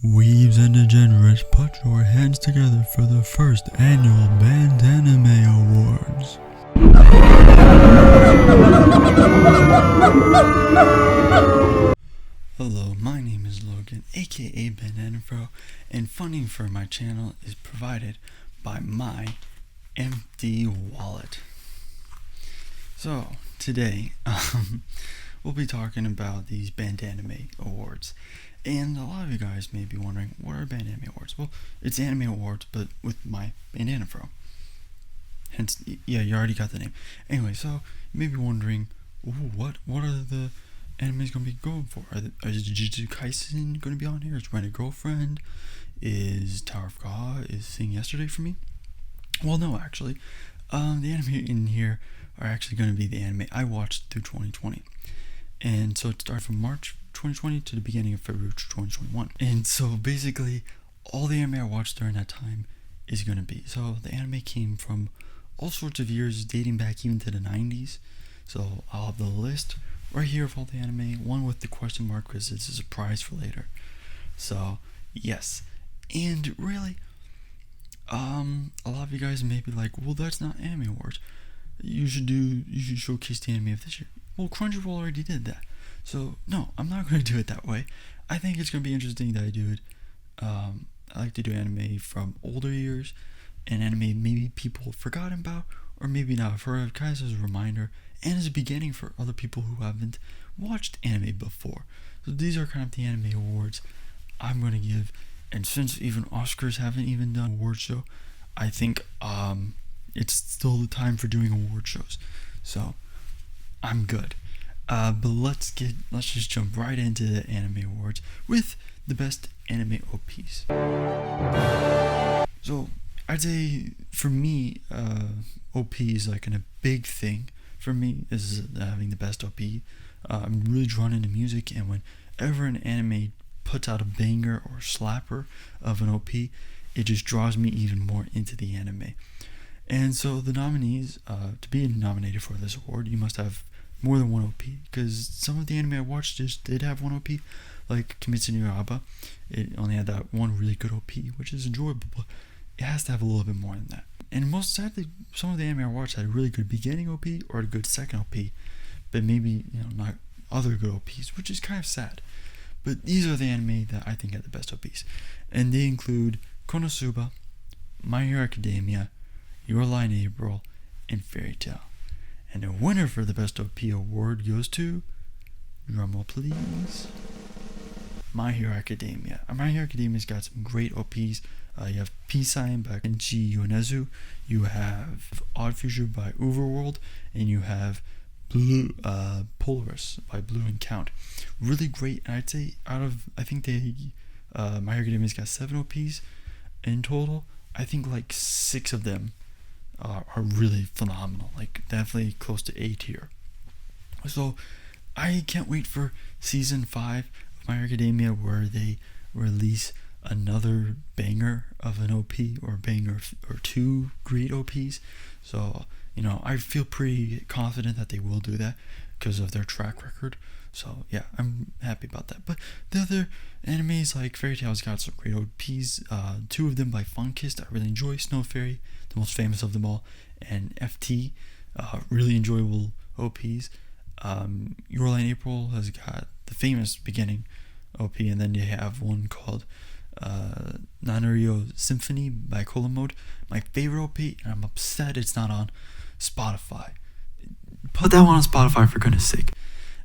Weebs and degenerates, put your hands together for the first annual Bandanime Awards. Hello, my name is Logan, aka bandanafro, and funding for my channel is provided by my empty wallet. So, today, we'll be talking about these Bandanime Awards. And a lot of you guys may be wondering, what are Bandanime Awards? Well, it's anime awards, but with my bandanafro. Hence, yeah, you already got the name. Anyway, so you may be wondering, what are the animes going to be going for? Is Jujutsu Kaisen going to be on here? Is Rent a Girlfriend? Is Tower of God? Is Sing Yesterday for me? Well, no, actually. The anime in here are actually going to be the anime I watched through 2020. And so it started from March 2020 to the beginning of February 2021. And so basically, all the anime I watched during that time is going to be. So the anime came from all sorts of years, dating back even to the 90s. So I'll have the list right here of all the anime, one with the question mark because it's a surprise for later. So, yes. And really, a lot of you guys may be like, well, that's not anime awards. You should showcase the anime of this year. Well, Crunchyroll already did that. So, no, I'm not going to do it that way. I think it's going to be interesting that I do it. I like to do anime from older years, and anime maybe people have forgotten about, or maybe not. For guys, as a reminder, and as a beginning for other people who haven't watched anime before. So these are kind of the anime awards I'm going to give. And since even Oscars haven't even done an award show, I think it's still the time for doing award shows. So I'm good. But let's just jump right into the anime awards with the best anime OPs. So I'd say for me, OP is like a big thing for me, is having the best OP. I'm really drawn into music, and whenever an anime puts out a banger or slapper of an OP, it just draws me even more into the anime. And so the nominees, to be nominated for this award, you must have more than one OP, because some of the anime I watched just did have one OP, like Kimetsu no Yaiba. It only had that one really good OP, which is enjoyable, but it has to have a little bit more than that. And most sadly, some of the anime I watched had a really good beginning OP or a good second OP, but maybe not other good OPs, which is kind of sad. But these are the anime that I think had the best OPs, and they include Konosuba, My Hero Academia, Your Lie in April, and Fairy Tail. And the winner for the best OP award goes to, drumroll please, My Hero Academia. My Hero Academia's got some great OPs. You have Peace Sign by Kenji Yonezu, you have Odd Future by Overworld, and you have Blue Polaris by Blue and Count. Really great, and I'd say My Hero Academia's got 7 OPs in total. I think like 6 of them are really phenomenal, like definitely close to A tier. So I can't wait for season 5 of My Hero Academia, where they release another banger of an OP, or banger or 2 great OPs. So I feel pretty confident that they will do that because of their track record. So yeah, I'm happy about that. But the other animes, like Fairy Tail's got some great OPs. 2 of them by Funkist I really enjoy. Snow Fairy, the most famous of them all, and FT, really enjoyable OPs. Your Lie in April has got the famous beginning OP, and then you have one called Nanaryo Symphony by Cola Mode, my favorite OP, and I'm upset it's not on Spotify. Put that one on Spotify, for goodness sake.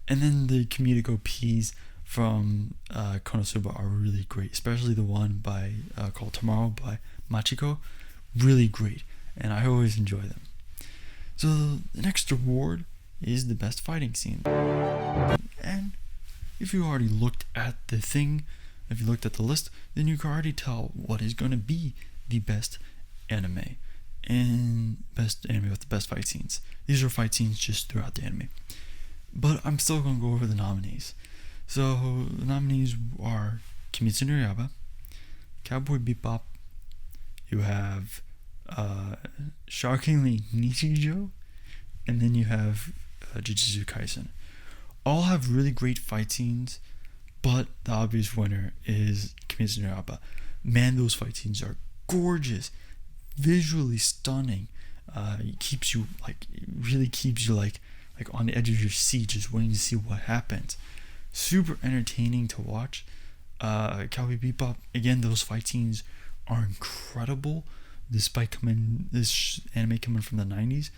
And then the comedic OPs from Konosuba are really great, especially the one called Tomorrow by Machiko. Really great, and I always enjoy them. So the next award is the best fighting scene. And if you already looked at the thing, if you looked at the list, then you can already tell what is going to be the best anime and best anime with the best fight scenes. These are fight scenes just throughout the anime. But I'm still going to go over the nominees. So the nominees are Kimetsu no Yaiba, Cowboy Bebop, you have shockingly Nichijou, and then you have Jujutsu Kaisen. All have really great fight scenes, But the obvious winner is Kimetsu no Yaiba. Man, those fight scenes are gorgeous, visually stunning. It really keeps you like on the edge of your seat, just waiting to see what happens. Super entertaining to watch. Cowboy Bebop, again, those fight scenes are incredible, despite this anime coming from the 90s.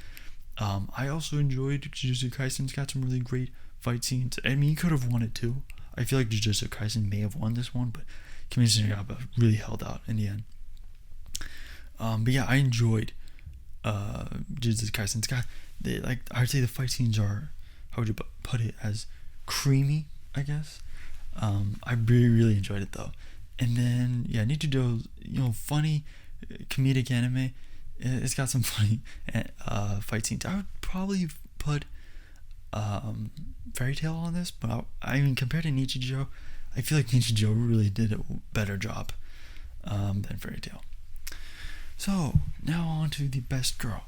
I also enjoyed Jujutsu Kaisen. It's got some really great fight scenes. I mean, you could have won it too. I feel like Jujutsu Kaisen may have won this one, but Kimetsu no Yaiba really held out in the end. But yeah, I enjoyed Jujutsu Kaisen. It's got I would say the fight scenes are, how would you put it, as creamy, I guess. I really enjoyed it though. And then Nichijou, funny comedic anime. It's got some funny fight scenes. I would probably put Fairy Tail on this, but I mean, compared to Nichijou, I feel like Nichijou really did a better job than Fairy Tail. So now on to the best girl.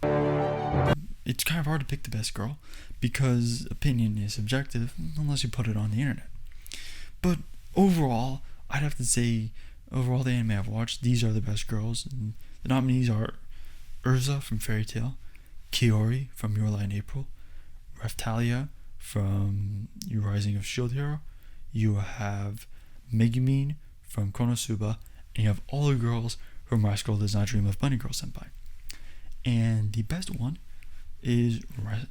It's kind of hard to pick the best girl because opinion is subjective unless you put it on the internet. But overall, I'd have to say, the anime I've watched, these are the best girls. And the nominees are Urza from Fairy Tail, Kiori from Your Lie in April, Raphtalia from You Rising of Shield Hero, you have Megumin from Konosuba, and you have all the girls from Rascal Does Not Dream of Bunny Girl Senpai. And the best one is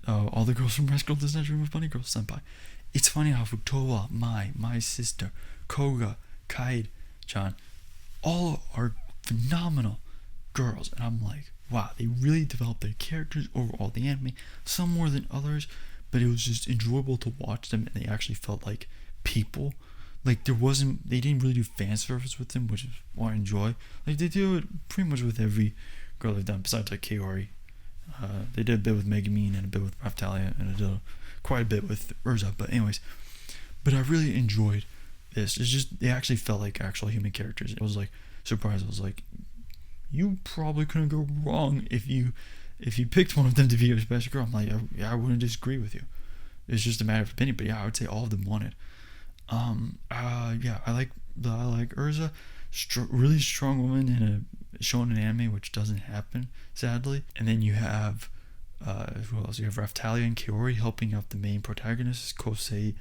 all the girls from Rascal Does Not Dream of Bunny Girl Senpai. It's funny how Futowa, my sister, Koga, Kaid-chan, all are phenomenal girls. And I'm like, wow, they really developed their characters overall. The anime, some more than others, but it was just enjoyable to watch them, and they actually felt like people. Like they didn't really do fan service with them, which is what I enjoy. Like they do it pretty much with every girl they've done, besides like Kaori. They did a bit with Megumin and a bit with Raphtalia, and did quite a bit with Urza. But anyways, I really enjoyed this. It's just, they actually felt like actual human characters. It was like surprised. I was like, you probably couldn't go wrong if you picked one of them to be your best girl. I'm like, I wouldn't disagree with you. It's just a matter of opinion. But yeah, I would say all of them won it. I like Urza, really strong woman in a shonen anime, which doesn't happen, sadly. And then you have who else? You have Raphtalia and Kiori helping out the main protagonists, Kosei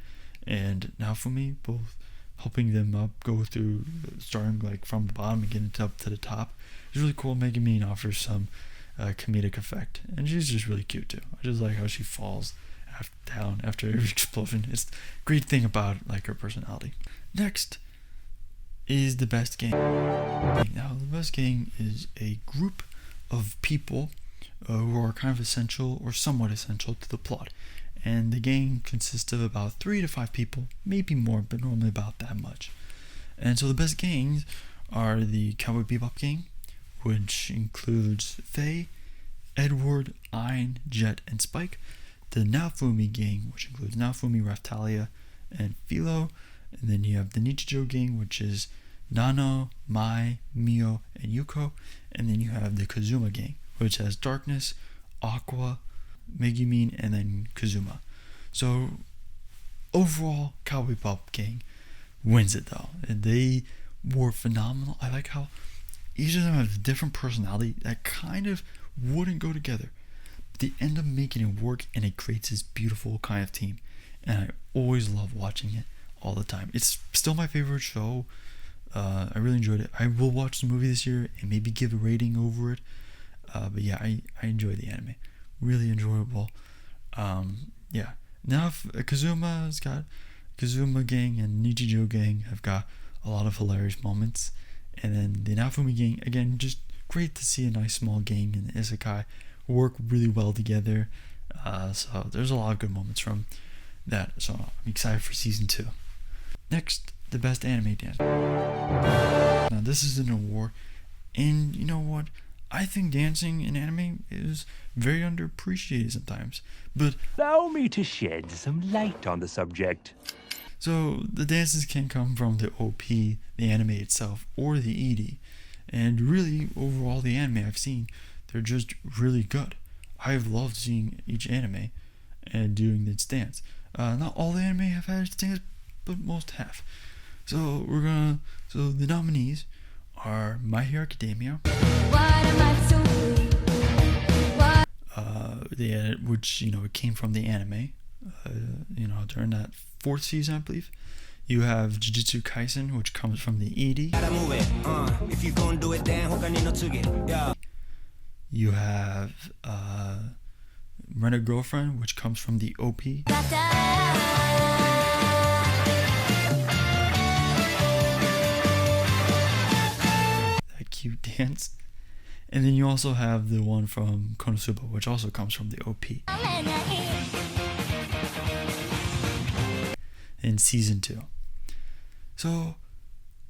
and Naofumi, both helping them up, go through, starting like from the bottom and getting up to the top. It's really cool. Megumin offers some comedic effect, and she's just really cute too. I just like how she falls down after every explosion. It's a great thing about like her personality. Next is the best gang. Now, the best gang is a group of people who are kind of essential or somewhat essential to the plot. And the gang consists of about 3 to 5 people, maybe more, but normally about that much. And so the best gangs are the Cowboy Bebop gang, which includes Faye, Edward, Ain, Jet, and Spike. The Naofumi gang, which includes Naofumi, Raphtalia, and Philo. And then you have the Nichijou gang, which is Nano, Mai, Mio, and Yuko. And then you have the Kazuma gang, which has Darkness, Aqua, Megumin, and then Kazuma. So overall, Cowboy Bebop gang wins it though. And they were phenomenal. I like how each of them have a different personality that kind of wouldn't go together. But they end up making it work, and it creates this beautiful kind of team. And I always love watching it all the time. It's still my favorite show. I really enjoyed it. I will watch the movie this year and maybe give a rating over it. But yeah, I enjoy the anime. Really enjoyable. Now Kazuma's got Kazuma gang and Nichijou gang have got a lot of hilarious moments. And then the Naofumi gang, again, just great to see a nice small gang in the isekai work really well together. So there's a lot of good moments from that. So I'm excited for season 2. Next, the best anime dance. Now this is an award, and you know what? I think dancing in anime is very underappreciated sometimes. But allow me to shed some light on the subject. So the dances can come from the OP, the anime itself, or the ED. And really, overall, the anime I've seen, they're just really good. I've loved seeing each anime and doing its dance. Not all the anime have had its dance, but most have. So so the nominees are My Hero Academia, which it came from the anime, during that fourth season, I believe. You have Jujutsu Kaisen, which comes from the ED. You have Rent a Girlfriend, which comes from the OP. That cute dance. And then you also have the one from Konosuba, which also comes from the OP. In season 2. So,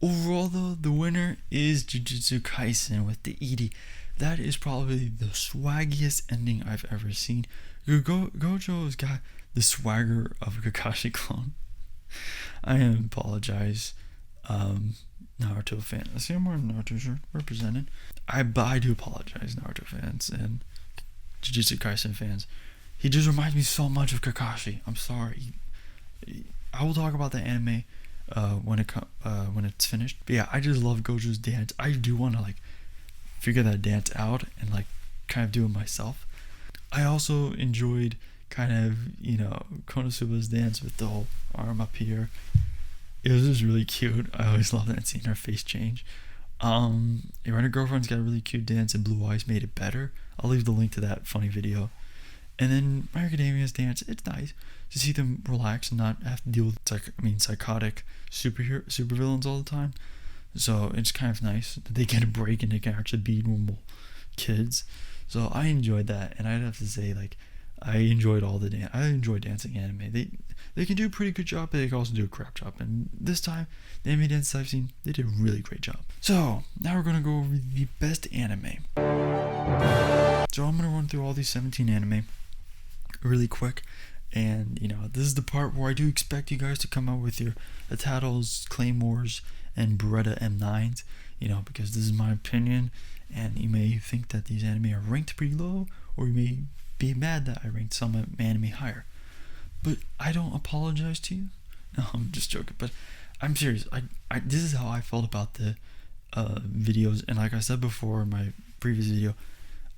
overall though, the winner is Jujutsu Kaisen with the ED. That is probably the swaggiest ending I've ever seen. Gojo's got the swagger of a Kakashi clone. I apologize, Naruto fans. I see I'm wearing a Naruto shirt represented. I do apologize, Naruto fans and Jujutsu Kaisen fans. He just reminds me so much of Kakashi. I'm sorry. I will talk about the anime when it's finished. But yeah, I just love Gojo's dance. I do want to figure that dance out and kind of do it myself. I also enjoyed kind of Konosuba's dance with the whole arm up here. It was just really cute. I always love that seeing her face change. Rent a Girlfriend's got a really cute dance, and Blue Eyes made it better. I'll leave the link to that funny video. And then My Hero Academia's dance, it's nice to see them relax and not have to deal with psychotic supervillains all the time. So it's kind of nice that they get a break and they can actually be normal kids. So I enjoyed that, and I'd have to say I enjoyed all the dance. I enjoy dancing anime. They can do a pretty good job, but they can also do a crap job. And this time, the anime dances I've seen, they did a really great job. So now we're gonna go over the best anime. So I'm gonna run through all these 17 anime really quick, and this is the part where I do expect you guys to come out with your Atatos, Claymores, and Beretta M9s, because this is my opinion, and you may think that these anime are ranked pretty low, or you may be mad that I ranked some anime higher. But I don't apologize to you. No, I'm just joking, but I'm serious. This is how I felt about the videos, and like I said before in my previous video,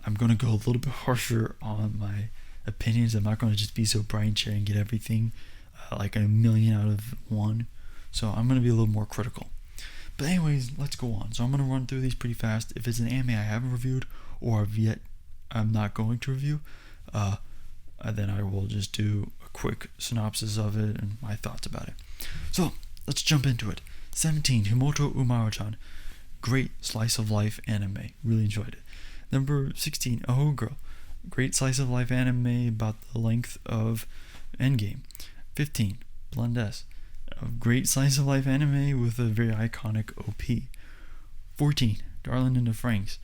I'm going to go a little bit harsher on my opinions. I'm not going to just be so bright and cherry and get everything like a million out of one. So I'm going to be a little more critical. But anyways, let's go on. So I'm going to run through these pretty fast. If it's an anime I haven't reviewed or I'm not going to review, then I will just do a quick synopsis of it and my thoughts about it. So let's jump into it. 17, Himoto Umaro-chan. Great slice of life anime. Really enjoyed it. Number 16, Oh Girl. Great slice of life anime about the length of Endgame. 15, Blondes. A great slice of life anime with a very iconic OP. 14, Darling in the Franxx.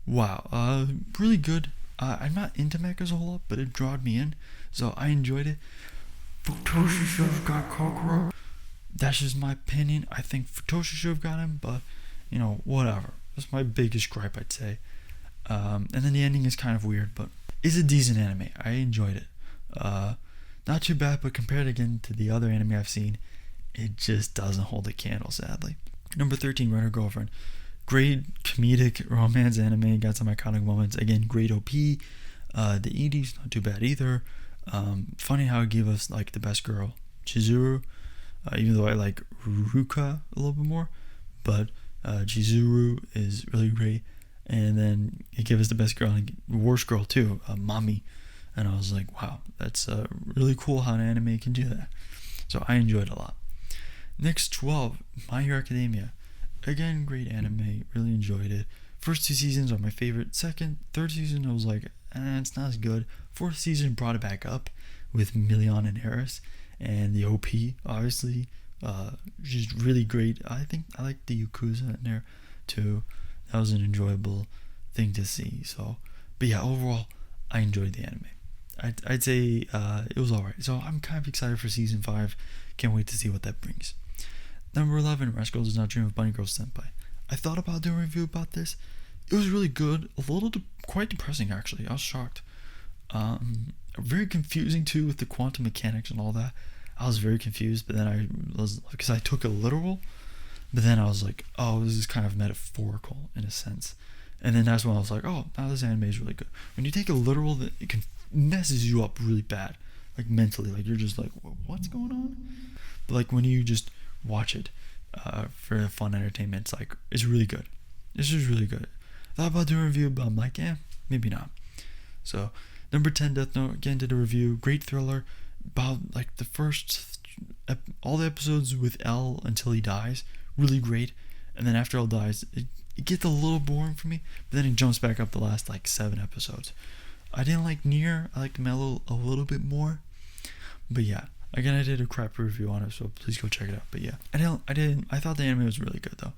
Wow, really good. I'm not into mechas a whole lot, but it drawed me in, so I enjoyed it. Futoshi should have got Kokoro. That's just my opinion. I think Futoshi should have got him, but whatever. That's my biggest gripe, I'd say. And then the ending is kind of weird, but it's a decent anime. I enjoyed it. Not too bad, but compared again to the other anime I've seen, it just doesn't hold a candle, sadly. Number 13, Rent a Girlfriend. Great comedic romance anime, got some iconic moments. Again, great OP. The ED's not too bad either. Funny how it gave us the best girl, Chizuru. Even though I like Ruka a little bit more, but Chizuru is really great. And then it gave us the best girl and worst girl too, Mami. And I was like, wow, that's really cool how an anime can do that. So I enjoyed it a lot. Next, 12, My Hero Academia. Again, great anime, really enjoyed it. First 2 seasons are my favorite. Second, third season I was like, it's not as good. Fourth season brought it back up with Million and Eris. And the OP, obviously, just really great. I think I like the Yakuza in there too. That was an enjoyable thing to see. So, but yeah, overall, I enjoyed the anime. I'd say it was alright. So I'm kind of excited for season 5. Can't wait to see what that brings. Number 11, Rascal Does Not Dream of Bunny Girl Senpai. I thought about doing a review about this. It was really good. A little quite depressing, actually. I was shocked. Very confusing too with the quantum mechanics and all that. I was very confused, but then I was, because I took it literal, but then I was like, oh, this is kind of metaphorical in a sense. And then that's when I was like, oh, now this anime is really good. When you take it literal, it can messes you up really bad, like mentally. Like you're just like, what's going on? But like when you just watch it for fun entertainment, it's really good. This is really good. Thought about doing a review, but I'm like, maybe not. So number 10, Death Note, again did a review. Great thriller about like the first all the episodes with L until he dies, really great. And then after L dies, it gets a little boring for me, but then it jumps back up the last like 7 episodes. I didn't like Nier. I liked Mellow a little bit more, but yeah, again I did a crap review on it, so please go check it out. But yeah, I thought the anime was really good though.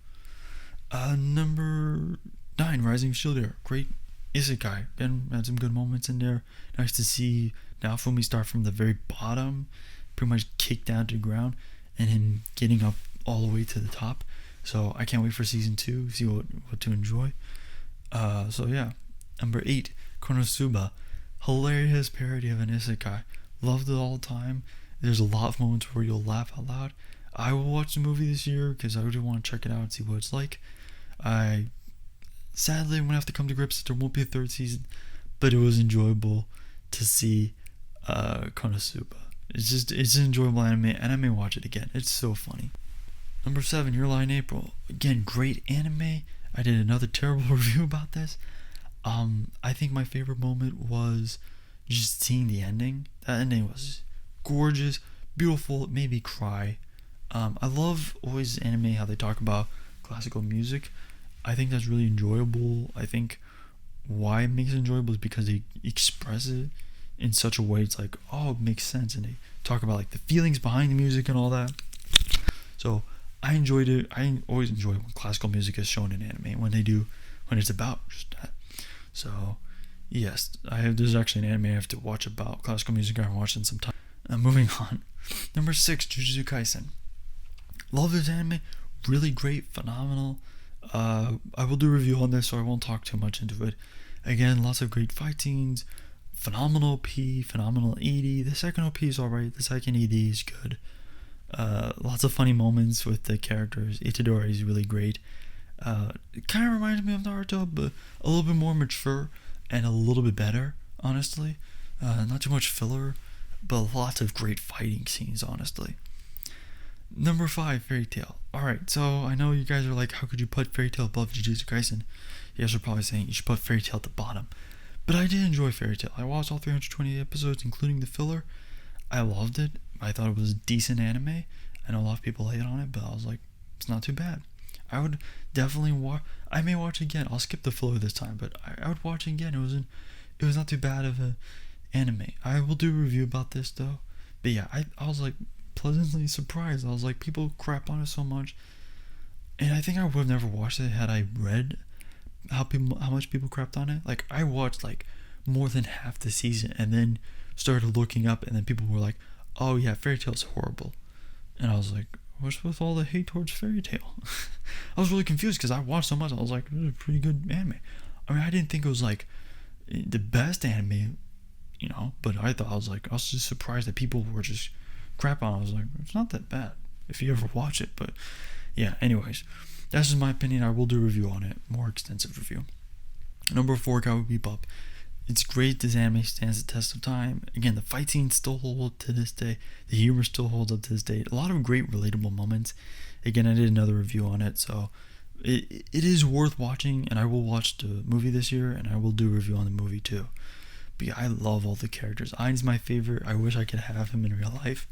Number 9, Rising Shielder, great isekai. Again, had some good moments in there. Nice to see Naofumi start from the very bottom, pretty much kicked down to the ground, and him getting up all the way to the top. So I can't wait for season 2, see what to enjoy. So yeah, number 8, Konosuba, hilarious parody of an isekai. Loved it all the time. There's a lot of moments where you'll laugh out loud. I will watch the movie this year because I really want to check it out and see what it's like. I sadly I'm gonna have to come to grips that there won't be a 3rd season, but it was enjoyable to see Konosuba. It's an enjoyable anime, and I may watch it again. It's so funny. Number 7, Your Lie in April. Again, great anime. I did another terrible review about this. I think my favorite moment was just seeing the ending. That ending was gorgeous, beautiful. It made me cry. I love always anime how they talk about classical music. I think that's really enjoyable. I think why it makes it enjoyable is because they express it in such a way it's like, oh, it makes sense, and they talk about like the feelings behind the music and all that. So I enjoyed it. I always enjoy when classical music is shown in anime, when it's about just that. So yes, there's actually an anime I have to watch about classical music. I haven't watched in some time. Moving on. Number 6, Jujutsu Kaisen. Love this anime. Really great, phenomenal. I will do a review on this, so I won't talk too much into it. Again, lots of great fight scenes. Phenomenal OP, phenomenal ED. The second OP is alright. The second ED is good. Lots of funny moments with the characters. Itadori is really great. It kind of reminds me of Naruto, but a little bit more mature and a little bit better, honestly. Not too much filler, but lots of great fighting scenes, honestly. Number 5, Fairy Tail. Alright, so I know you guys are like, how could you put Fairy Tail above Jujutsu Kaisen? You guys are probably saying you should put Fairy Tail at the bottom. But I did enjoy Fairy Tail. I watched all 320 episodes, including the filler. I loved it. I thought it was a decent anime. I know a lot of people hate on it, but I was like, it's not too bad. I would definitely watch. I may watch it again. I'll skip the filler this time, but I would watch it again. It was not too bad of an anime. I will do a review about this though. But yeah, I was like pleasantly surprised. I was like, people crap on it so much, and I think I would have never watched it had I read how much people crapped on it. Like I watched like more than half the season, and then started looking up, and then people were like, "Oh yeah, Fairy Tail's horrible," and I was like, "What's with all the hate towards Fairy Tail?" I was really confused because I watched so much. I was like, "This is a pretty good anime." I mean, I didn't think it was like the best anime, but I was just surprised that people were just crap on it. I was like, it's not that bad if you ever watch it. But yeah, anyways, that's just my opinion. I will do a review on it, more extensive review. Number 4, Cowboy Bebop. It's great. This anime stands the test of time. Again, the fight scenes still hold to this day. The humor still holds up to this day. A lot of great relatable moments. Again, I did another review on it, so it is worth watching, and I will watch the movie this year, and I will do a review on the movie too. But yeah, I love all the characters. Ain's my favorite. I wish I could have him in real life.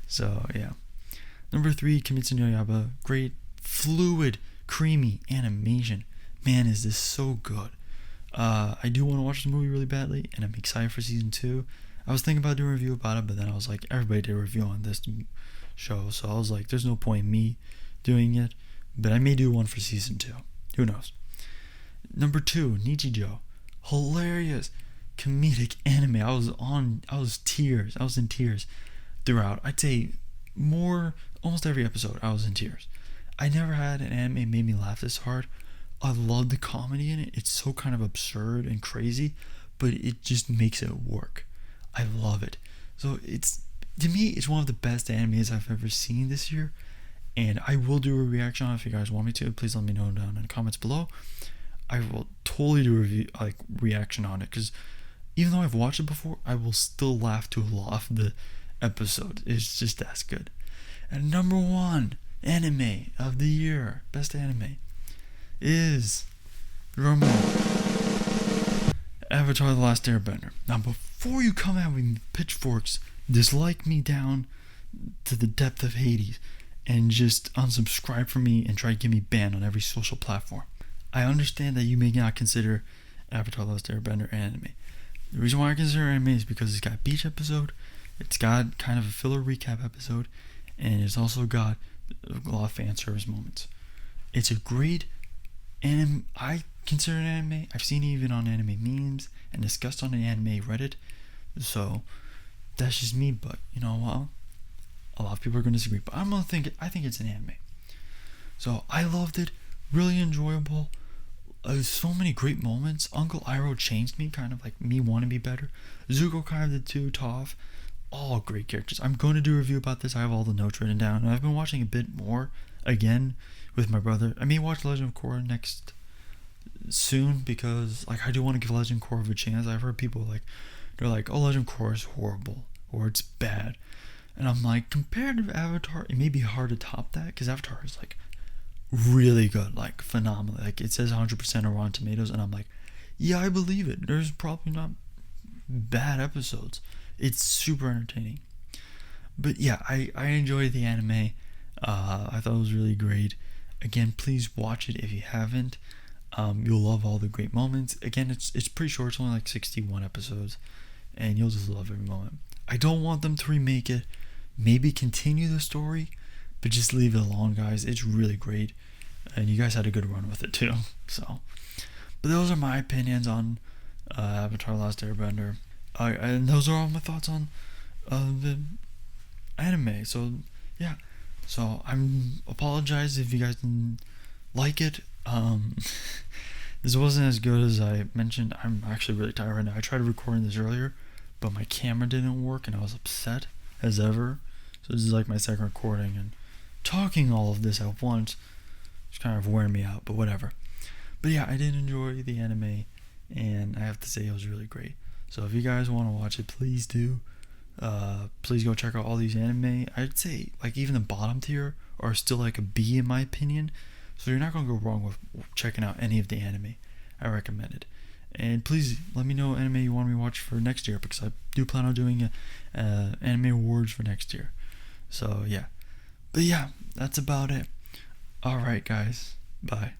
So yeah. Number 3, Kimetsu no Yaiba. Great, fluid, creamy animation. Man, is this so good. I do want to watch the movie really badly, and I'm excited for season 2. I was thinking about doing a review about it, but then I was like, everybody did a review on this show, so I was like, there's no point in me doing it, but I may do one for season 2. Who knows? Number 2, Nichijou. Hilarious, comedic anime. I was in tears throughout. I'd say almost every episode I was in tears. I never had an anime made me laugh this hard. I love the comedy in it. It's so kind of absurd and crazy, but it just makes it work. I love it. So it's to me, it's one of the best animes I've ever seen this year. And I will do a reaction on it if you guys want me to. Please let me know down in the comments below. I will totally do a review, like reaction on it, because even though I've watched it before, I will still laugh to a lot of the episode. It's just as good. And number one anime of the year, best anime, is Avatar: The Last Airbender. Now, before you come out with pitchforks, dislike me down to the depth of Hades, and just unsubscribe from me and try to get me banned on every social platform. I understand that you may not consider Avatar: The Last Airbender anime. The reason why I consider anime is because it's got a beach episode, it's got kind of a filler recap episode, and it's also got a lot of fan service moments. It's a great anime. I consider it an anime. I've seen it even on anime memes and discussed on the anime Reddit. So that's just me, but you know what? A lot of people are going to disagree, but I think it's an anime. So I loved it. Really enjoyable. So many great moments. Uncle Iroh changed me, kind of like me wanting to be better. Zuko kind of did too. Toph, all great characters. I'm going to do a review about this. I have all the notes written down, and I've been watching a bit more again with my brother. I may watch Legend of Korra next soon, because like I do want to give Legend of Korra a chance. I've heard people they're like, oh, Legend of Korra is horrible or it's bad, and I'm like, compared to Avatar, it may be hard to top that, because Avatar is like really good, like phenomenal. Like it says 100% on Rotten Tomatoes, and I'm like, yeah, I believe it. There's probably not bad episodes. It's super entertaining. But yeah, I enjoyed the anime. I thought it was really great. Again, please watch it if you haven't. You'll love all the great moments. Again, it's pretty short. It's only like 61 episodes, and you'll just love every moment. I don't want them to remake it. Maybe continue the story, but just leave it alone, guys. It's really great, and you guys had a good run with it too. So, but those are my opinions on Avatar: Last Airbender, and those are all my thoughts on the anime. So yeah, so I'm apologize if you guys didn't like it. This wasn't as good as I mentioned. I'm actually really tired right now. I tried recording this earlier, but my camera didn't work, and I was upset as ever. So this is like my second recording, and talking all of this at once is kind of wearing me out, but whatever. But yeah, I did enjoy the anime, and I have to say it was really great. So if you guys want to watch it, please do. Please go check out all these anime. I'd say like even the bottom tier are still like a B in my opinion. So you're not going to go wrong with checking out any of the anime. I recommend it. And please let me know what anime you want me to watch for next year, because I do plan on doing anime awards for next year. So yeah. But yeah, that's about it. Alright guys. Bye.